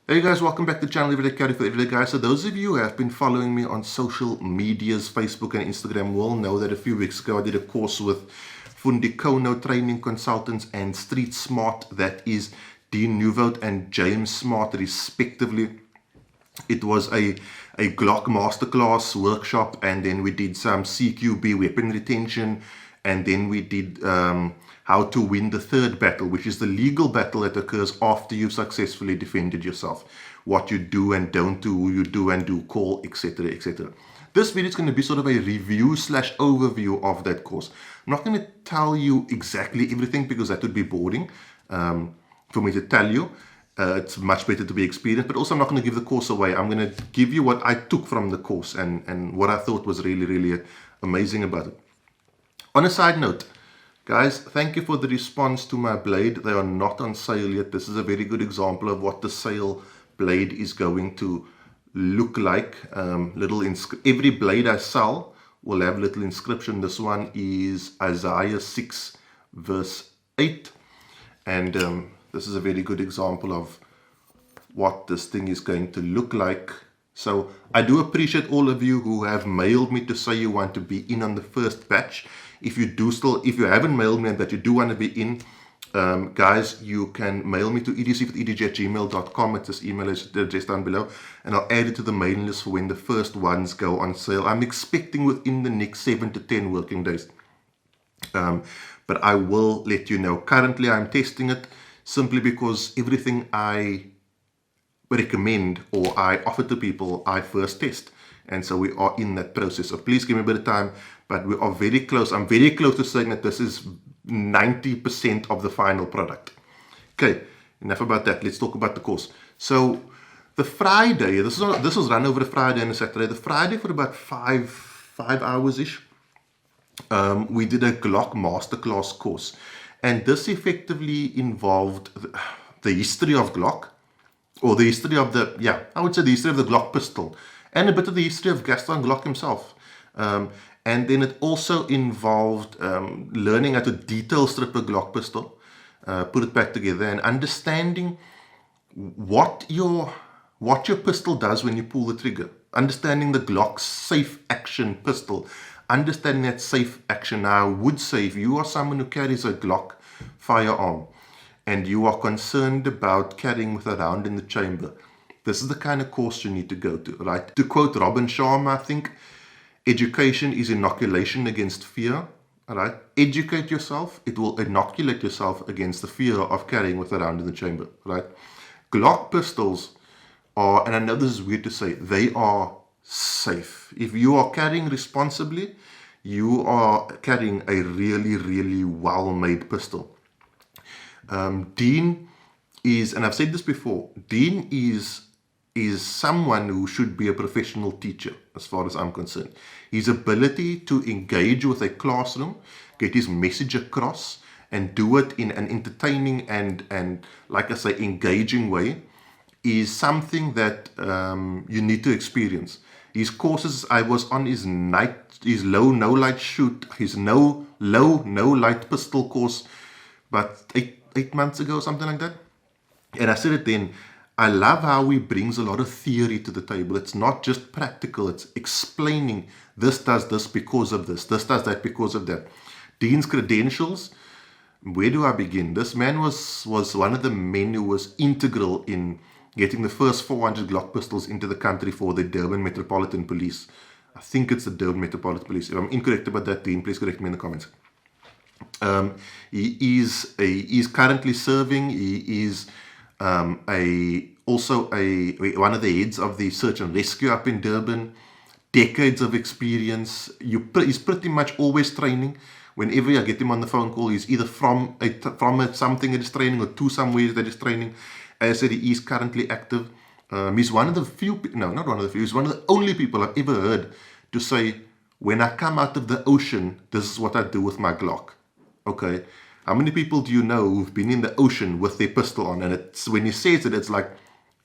Hey guys, welcome back to the channel Everyday Carry for Everyday Guys. So those of you who have been following me on social medias, Facebook and Instagram will know that a few weeks ago I did a course with Fundikhono Training Consultants and Street Smart, that is Dean Newvold and James Smart respectively. It was a Glock masterclass workshop, and then we did some CQB weapon retention, and then we did how to win the third battle, which is the legal battle that occurs after you've successfully defended yourself. What you do and don't do, who you do and do call, etc., etc. This video is going to be sort of a review slash overview of that course. I'm not going to tell you exactly everything because that would be boring for me to tell you. It's much better to be experienced, but also I'm not going to give the course away. I'm going to give you what I took from the course and what I thought was really, really amazing about it. On a side note, guys, thank you for the response to my blade. They are not on sale yet. This is a very good example of what the sale blade is going to look like. Every blade I sell will have little inscription. This one is Isaiah 6 verse 8, and this is a very good example of what this thing is going to look like. So I do appreciate all of you who have mailed me to say you want to be in on the first batch. If you haven't mailed me and that you do want to be in, guys, you can mail me to edc@edg@gmail.com. It's this email address down below, and I'll add it to the mailing list for when the first ones go on sale. I'm expecting within the next 7 to 10 working days. But I will let you know. Currently, I'm testing it simply because everything I recommend or I offer to people, I first test. And so we are in that process. So please give me a bit of time, but we are very close. I'm very close to saying that this is 90% of the final product. Okay, enough about that. Let's talk about the course. So the Friday, this was run over a Friday and a Saturday. The Friday for about five hours-ish, we did a Glock masterclass course. And this effectively involved the history of Glock, or the history of the history of the Glock pistol, and a bit of the history of Gaston Glock himself. And then it also involved learning how to detail strip a Glock pistol, put it back together, and understanding what your pistol does when you pull the trigger. Understanding the Glock's safe action pistol. Understanding that safe action. Now, I would say if you are someone who carries a Glock firearm and you are concerned about carrying with a round in the chamber, this is the kind of course you need to go to, right? To quote Robin Sharma, I think, education is inoculation against fear, right? Educate yourself, it will inoculate yourself against the fear of carrying with a round in the chamber, right? Glock pistols are, and I know this is weird to say, they are safe. If you are carrying responsibly, you are carrying a really, really well-made pistol. Dean is, and I've said this before, Dean is someone who should be a professional teacher as far as I'm concerned. His ability to engage with a classroom, get his message across, and do it in an entertaining and like I say, engaging way is something that you need to experience. His courses, I was on his low no light shoot, his low no light pistol course about eight months ago, something like that. And I said it then, I love how he brings a lot of theory to the table. It's not just practical, it's explaining this does this because of this does that because of that. Dean's credentials, where do I begin? This man was one of the men who was integral in getting the first 400 Glock pistols into the country for the Durban Metropolitan Police. I think it's the Durban Metropolitan Police. If I'm incorrect about that, Dean, please correct me in the comments. He is currently serving. He is also one of the heads of the search and rescue up in Durban. Decades of experience. He's pretty much always training. Whenever I get him on the phone call, he's either from something that is training or to somewhere that is training. As I said, he is currently active. He's one of the few, no, not one of the few, he's one of the only people I've ever heard to say, when I come out of the ocean, this is what I do with my Glock. Okay, how many people do you know who've been in the ocean with their pistol on? And it's when he says it, it's like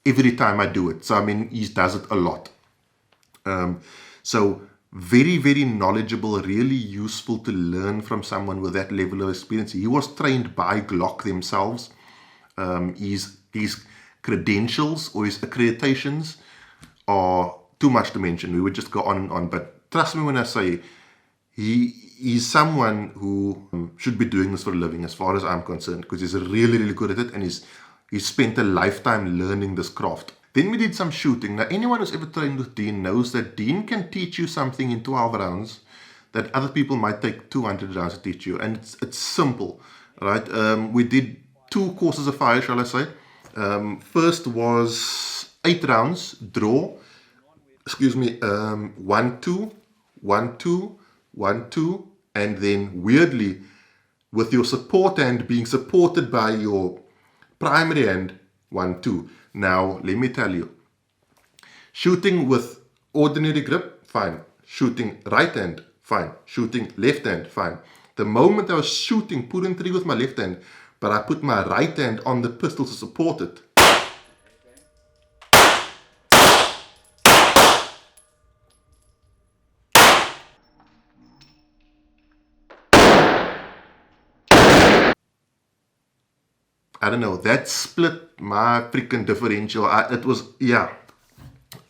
every time I do it. So I mean, he does it a lot. So very, very knowledgeable, really useful to learn from someone with that level of experience. He was trained by Glock themselves. He's credentials or his accreditations are too much to mention. We would just go on and on. But trust me when I say he's someone who should be doing this for a living, as far as I'm concerned, because he's really, really good at it, and he's spent a lifetime learning this craft. Then we did some shooting. Now, anyone who's ever trained with Dean knows that Dean can teach you something in 12 rounds that other people might take 200 rounds to teach you, and it's simple, right? We did 2 courses of fire, shall I say. First was 8 rounds, draw, 1-2, 1-2, 1-2, and then weirdly, with your support hand being supported by your primary hand, 1-2. Now, let me tell you, shooting with ordinary grip, fine. Shooting right hand, fine. Shooting left hand, fine. The moment I was shooting, pulling trigger with my left hand, but I put my right hand on the pistol to support it, I don't know, that split my freaking differential.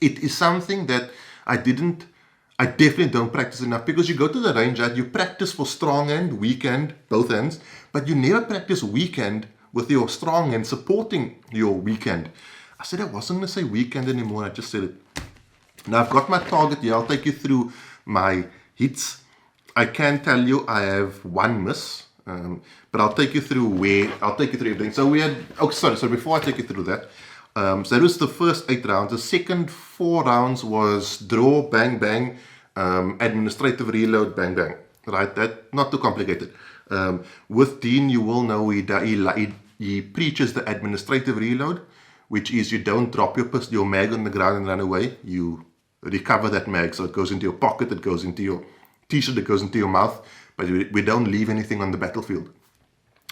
It is something that I definitely don't practice enough, because you go to the range, right? You practice for strong hand, weak hand, both hands, but you never practice weak hand with your strong hand supporting your weak hand. I said I wasn't going to say weak hand anymore, I just said it. Now I've got my target here. I'll take you through my hits. I can tell you I have 1 miss. But I'll take you through everything. So we had, so before I take you through that, so that was the first 8 rounds. The second 4 rounds was draw, bang, bang, administrative reload, bang, bang. Right, that not too complicated. With Dean, you will know he preaches the administrative reload, which is you don't drop your mag on the ground and run away. You recover that mag, so it goes into your pocket, it goes into your t-shirt, it goes into your mouth, but we don't leave anything on the battlefield.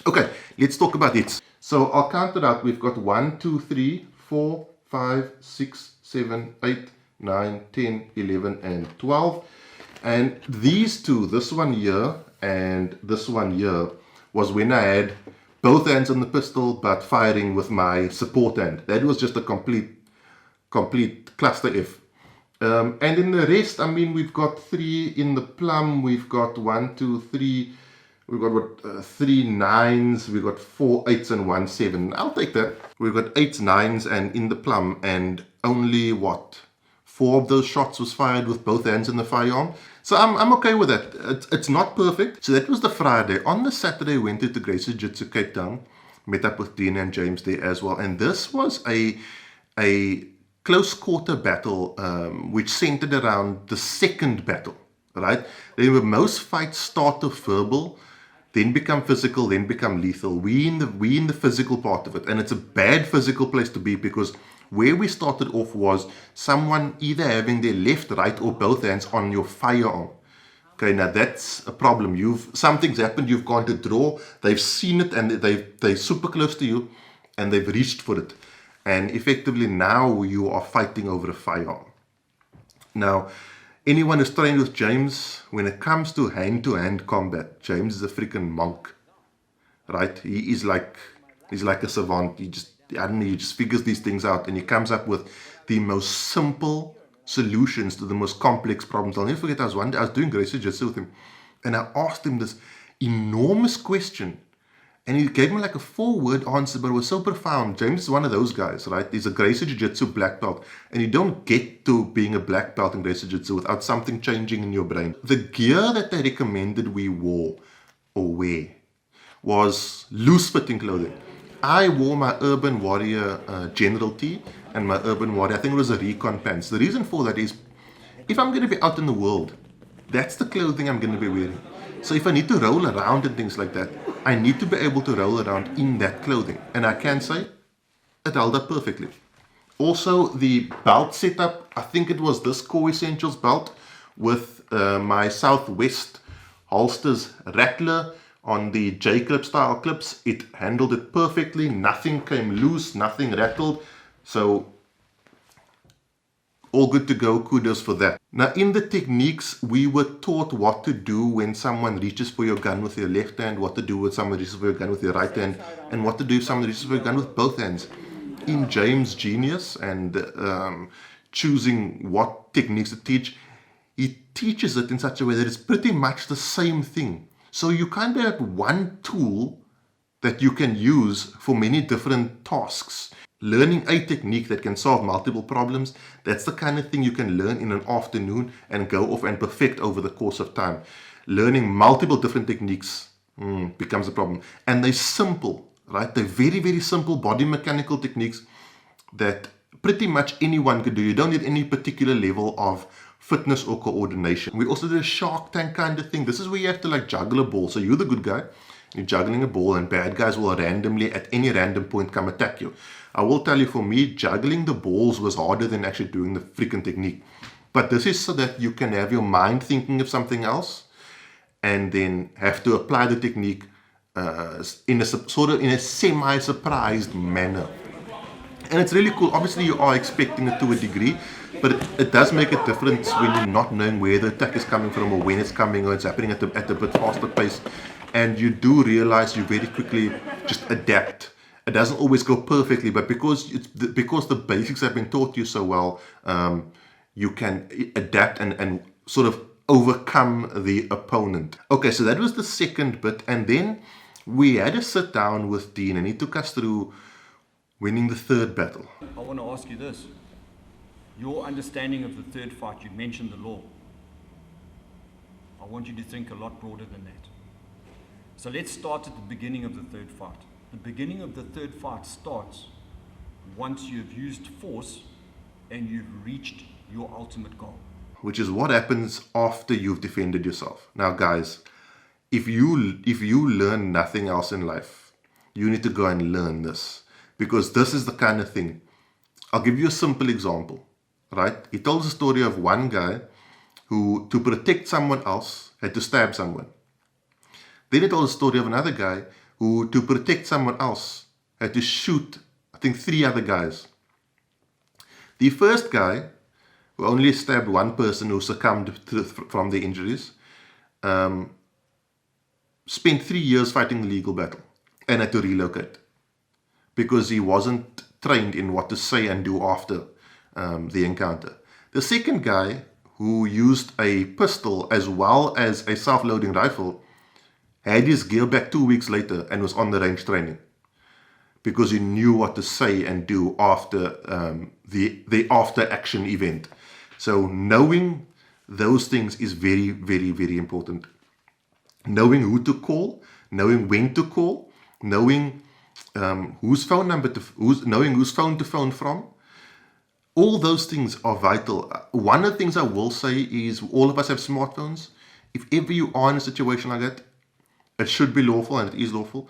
Okay, let's talk about hits. So I'll count it out. We've got 1, 2, 3, 4, 5, 6, 7, 8, 9, 10, 11, and 12. And these 2, this one here and this one here, was when I had both hands on the pistol but firing with my support hand. That was just a complete cluster F. And in the rest, I mean, we've got 3 in the plum, we've got 1, 2, 3, we've got 3 9s, we've got 4 8s and 1 7. I'll take that. We've got 8s, 9s, and in the plum, and only 4 of those shots was fired with both hands in the firearm. So I'm okay with that. It's not perfect. So that was the Friday. On the Saturday, went to Gracie Jiu-Jitsu Cape Town, met up with Dean and James there as well, and this was a close quarter battle, which centered around the second battle, right? Remember, most fights start off verbal, then become physical, then become lethal. We in the physical part of it, and it's a bad physical place to be, because where we started off was someone either having their left, right, or both hands on your firearm. Okay, now that's a problem. Something's happened, you've gone to draw, they've seen it, and they're super close to you, and they've reached for it. And effectively now you are fighting over a firearm. Now, anyone who's trained with James, when it comes to hand-to-hand combat, James is a freaking monk, right? He's like a savant. He just figures these things out, and he comes up with the most simple solutions to the most complex problems. I'll never forget, I was doing Gracie Jiu-Jitsu with him, and I asked him this enormous question. And he gave me like a 4-word answer, but it was so profound. James is one of those guys, right? He's a Gracie Jiu-Jitsu black belt. And you don't get to being a black belt in Gracie Jiu-Jitsu without something changing in your brain. The gear that they recommended we wear was loose-fitting clothing. I wore my Urban Warrior General Tee and my Urban Warrior, I think it was a Recon pants. The reason for that is, if I'm going to be out in the world, that's the clothing I'm going to be wearing. So if I need to roll around and things like that, I need to be able to roll around in that clothing. And I can say, it held up perfectly. Also, the belt setup, I think it was this Core Essentials belt with my Southwest holsters rattler on the J-clip style clips. It handled it perfectly. Nothing came loose, nothing rattled. So all good to go. Kudos for that. Now, in the techniques, we were taught what to do when someone reaches for your gun with your left hand, what to do when someone reaches for your gun with your right hand, and what to do if someone reaches for your gun with both hands. in James' genius and choosing what techniques to teach, he teaches it in such a way that it's pretty much the same thing. So you kind of have one tool that you can use for many different tasks. Learning a technique that can solve multiple problems, that's the kind of thing you can learn in an afternoon and go off and perfect over the course of time. Learning multiple different techniques becomes a problem. And they're simple, right? They're very, very simple body mechanical techniques that pretty much anyone could do. You don't need any particular level of fitness or coordination. We also did a Shark Tank kind of thing. This is where you have to like juggle a ball. So you're the good guy, you're juggling a ball, and bad guys will randomly at any random point come attack you. I will tell you, for me, juggling the balls was harder than actually doing the freaking technique. But this is so that you can have your mind thinking of something else and then have to apply the technique in a semi-surprised manner. And it's really cool. Obviously, you are expecting it to a degree, but it does make a difference when you're not knowing where the attack is coming from or when it's coming, or it's happening at a bit faster pace. And you do realize you very quickly just adapt. It doesn't always go perfectly, but because the basics have been taught you so well, you can adapt and sort of overcome the opponent. Okay, so that was the second bit, and then we had to sit down with Dean, and he took us through winning the third battle. I want to ask you this. Your understanding of the third fight, you mentioned the law. I want you to think a lot broader than that. So let's start at the beginning of the third fight. The beginning of the third fight starts once you've used force and you've reached your ultimate goal. Which is what happens after you've defended yourself. Now guys, if you learn nothing else in life, you need to go and learn this. Because this is the kind of thing. I'll give you a simple example, right? He tells a story of one guy who, to protect someone else, had to stab someone. Then he told a story of another guy who, to protect someone else, had to shoot, I think, 3 other guys. The first guy, who only stabbed one person who succumbed from the injuries, spent 3 years fighting a legal battle and had to relocate, because he wasn't trained in what to say and do after the encounter. The second guy, who used a pistol as well as a self-loading rifle, had his gear back 2 weeks later and was on the range training, because he knew what to say and do after the after-action event. So knowing those things is very, very, very important. Knowing who to call, knowing when to call, knowing whose phone number knowing whose phone to phone from. All those things are vital. One of the things I will say is, all of us have smartphones. If ever you are in a situation like that, it should be lawful, and it is lawful.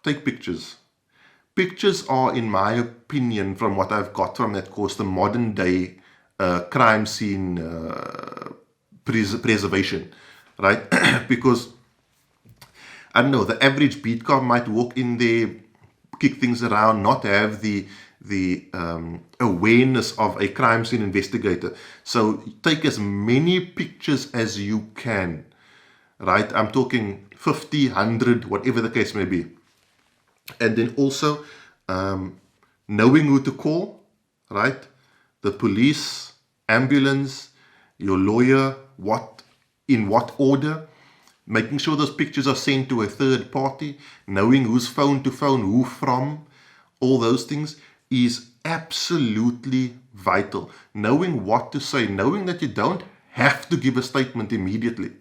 Take pictures. Pictures are, in my opinion, from what I've got from that course, the modern day crime scene preservation, right? Because I don't know, the average beat cop might walk in there, kick things around, not have the awareness of a crime scene investigator. So take as many pictures as you can, right? I'm talking 50, 100, whatever the case may be. And then also knowing who to call, right? The police, ambulance, your lawyer, in what order. Making sure those pictures are sent to a third party, knowing whose phone to phone, who from, all those things is absolutely vital. Knowing what to say, knowing that you don't have to give a statement immediately,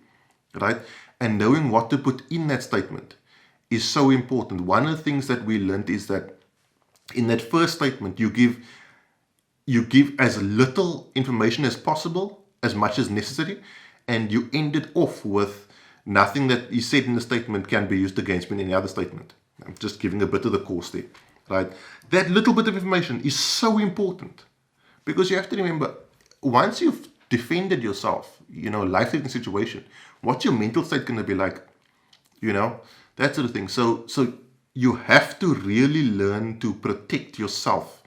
right? And knowing what to put in that statement is so important. One of the things that we learned is that in that first statement, you give as little information as possible, as much as necessary, and you end it off with nothing that you said in the statement can be used against me in any other statement. I'm just giving a bit of the course there, right? That little bit of information is so important, because you have to remember, once you've defended yourself, life-threatening situation, what's your mental state going to be like? That sort of thing. So you have to really learn to protect yourself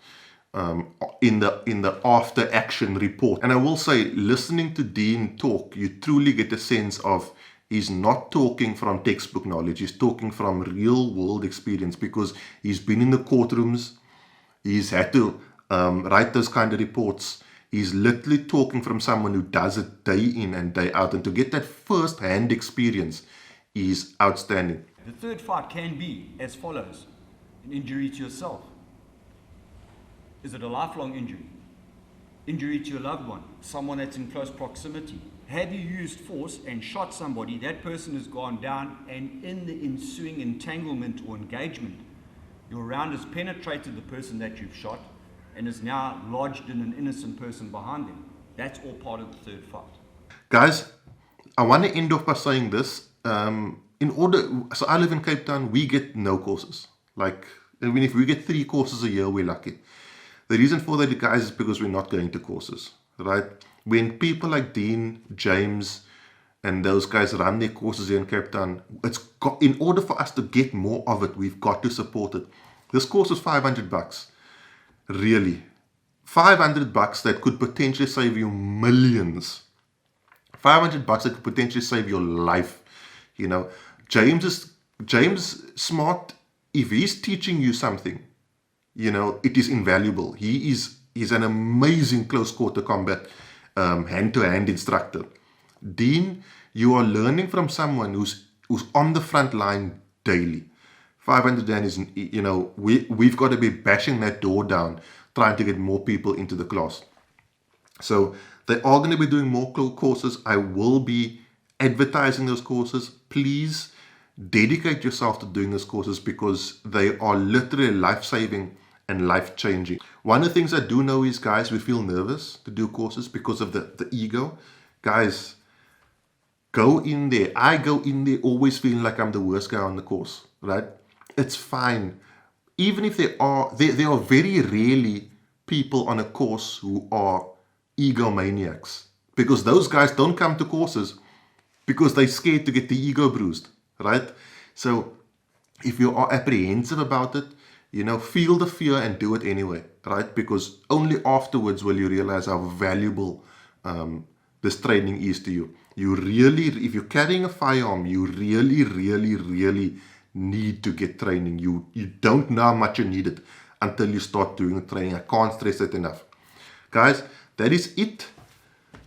in the after action report. And I will say, listening to Dean talk, you truly get a sense of, he's not talking from textbook knowledge, he's talking from real world experience, because he's been in the courtrooms, He's had to write those kind of reports. He's literally talking from someone who does it day in and day out. And to get that first-hand experience is outstanding. The third fight can be as follows: an injury to yourself. Is it a lifelong injury? Injury to your loved one, someone that's in close proximity. Have you used force and shot somebody? That person has gone down, and in the ensuing entanglement or engagement, your round has penetrated the person that you've shot and is now lodged in an innocent person behind them. That's all part of the third fight. Guys, I want to end off by saying this. So I live in Cape Town, we get no courses. Like, I mean, if we get 3 courses a year, we're lucky. The reason for that, guys, is because we're not going to courses, right? When people like Dean, James, and those guys run their courses here in Cape Town, in order for us to get more of it, we've got to support it. This course is $500. Really. $500 that could potentially save you millions. $500 that could potentially save your life. You know, James Smart, if he's teaching you something, you know, it is invaluable. He's an amazing close quarter combat hand-to-hand instructor. Dean, you are learning from someone who's on the front line daily. 500 Rand is, you know, we've got to be bashing that door down, trying to get more people into the class. So they are going to be doing more courses. I will be advertising those courses. Please dedicate yourself to doing those courses because they are literally life-saving and life-changing. One of the things I do know is, guys, we feel nervous to do courses because of the ego. Guys, go in there. I go in there always feeling like I'm the worst guy on the course, right? It's fine. Even if there are very rarely people on a course who are egomaniacs, because those guys don't come to courses because they're scared to get the ego bruised, right? So if you are apprehensive about it, you know, feel the fear and do it anyway, right? Because only afterwards will you realize how valuable this training is to you. You really, if you're carrying a firearm, you really, really, really need to get training. You don't know how much you need it until you start doing the training. I can't stress it enough. Guys, that is it.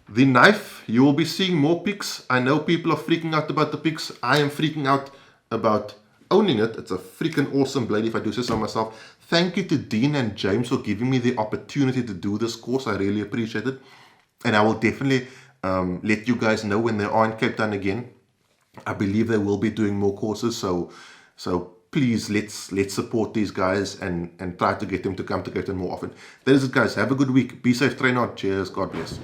The knife, you will be seeing more pics. I know people are freaking out about the pics. I am freaking out about owning it. It's a freaking awesome blade, if I do say so myself. Thank you to Dean and James for giving me the opportunity to do this course. I really appreciate it. And I will definitely let you guys know when they are in Cape Town again. I believe they will be doing more courses. So please, let's support these guys and try to get them to come to Cape Town more often. That is it, guys. Have a good week. Be safe, train on. Cheers. God bless.